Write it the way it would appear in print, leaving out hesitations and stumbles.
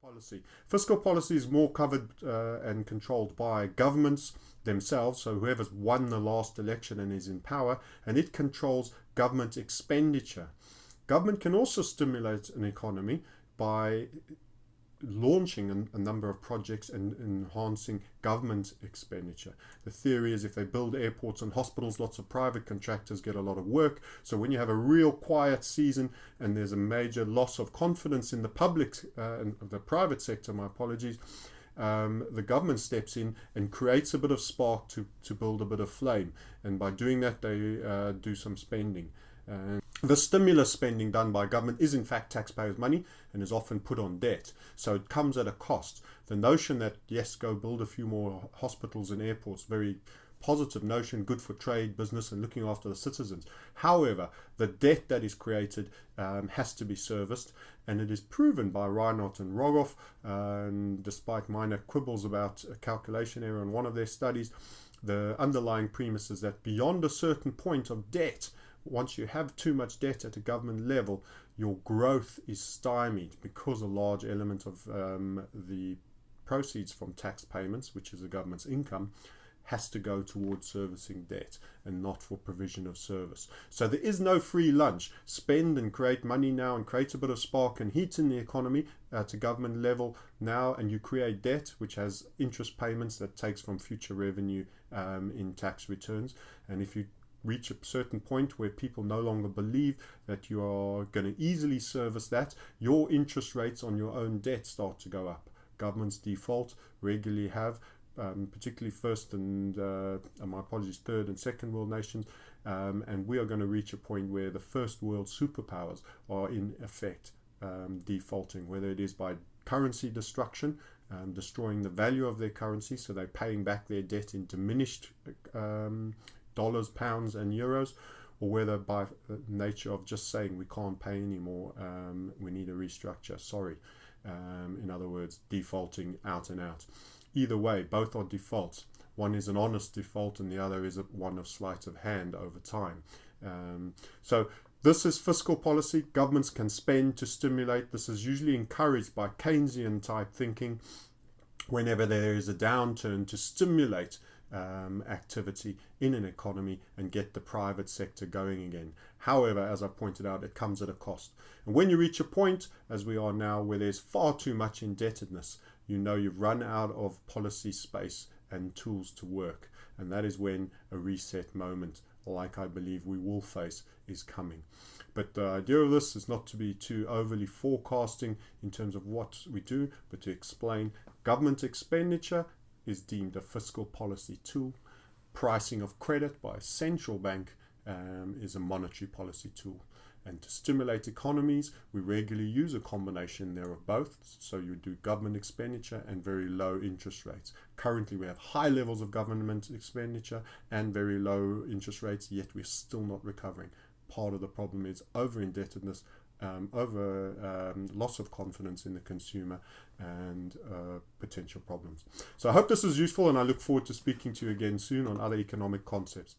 policy. Fiscal policy is more covered and controlled by governments themselves, so whoever's won the last election and is in power, and it controls government expenditure. Government can also stimulate an economy by launching a number of projects and enhancing government expenditure. The theory is if they build airports and hospitals, lots of private contractors get a lot of work. So when you have a real quiet season and there's a major loss of confidence in the public and the private sector, my apologies, the government steps in and creates a bit of spark to build a bit of flame. And by doing that, they do some spending. The stimulus spending done by government is in fact taxpayers' money and is often put on debt. So it comes at a cost. The notion that, yes, go build a few more hospitals and airports, very positive notion, good for trade, business, and looking after the citizens. However, the debt that is created has to be serviced, and it is proven by Reinhardt and Rogoff, despite minor quibbles about a calculation error in one of their studies, the underlying premise is that beyond a certain point of debt, once you have too much debt at a government level, your growth is stymied because a large element of the proceeds from tax payments, which is the government's income, has to go towards servicing debt and not for provision of service. So there is no free lunch. Spend and create money now and create a bit of spark and heat in the economy at a government level now, and you create debt which has interest payments that takes from future revenue in tax returns. And if you reach a certain point where people no longer believe that you are going to easily service that, your interest rates on your own debt start to go up. Governments default, regularly have, particularly first and my apologies, third and second world nations, and we are going to reach a point where the first world superpowers are in effect defaulting, whether it is by currency destruction, destroying the value of their currency, so they're paying back their debt in diminished dollars, pounds and euros, or whether by nature of just saying we can't pay anymore, we need a restructure, sorry. In other words, defaulting out and out. Either way, both are defaults. One is an honest default and the other is one of sleight of hand over time. So this is fiscal policy. Governments can spend to stimulate. This is usually encouraged by Keynesian type thinking whenever there is a downturn, to stimulate activity in an economy and get the private sector going again. However, as I pointed out, it comes at a cost. And when you reach a point, as we are now, where there's far too much indebtedness, you know you've run out of policy space and tools to work. And that is when a reset moment, like I believe we will face, is coming. But the idea of this is not to be too overly forecasting in terms of what we do, but to explain government expenditure is deemed a fiscal policy tool. Pricing of credit by a central bank is a monetary policy tool. And to stimulate economies, we regularly use a combination there of both. So you do government expenditure and very low interest rates. Currently, we have high levels of government expenditure and very low interest rates, yet we're still not recovering. Part of the problem is over-indebtedness, loss of confidence in the consumer, and potential problems. So I hope this is useful, and I look forward to speaking to you again soon on other economic concepts.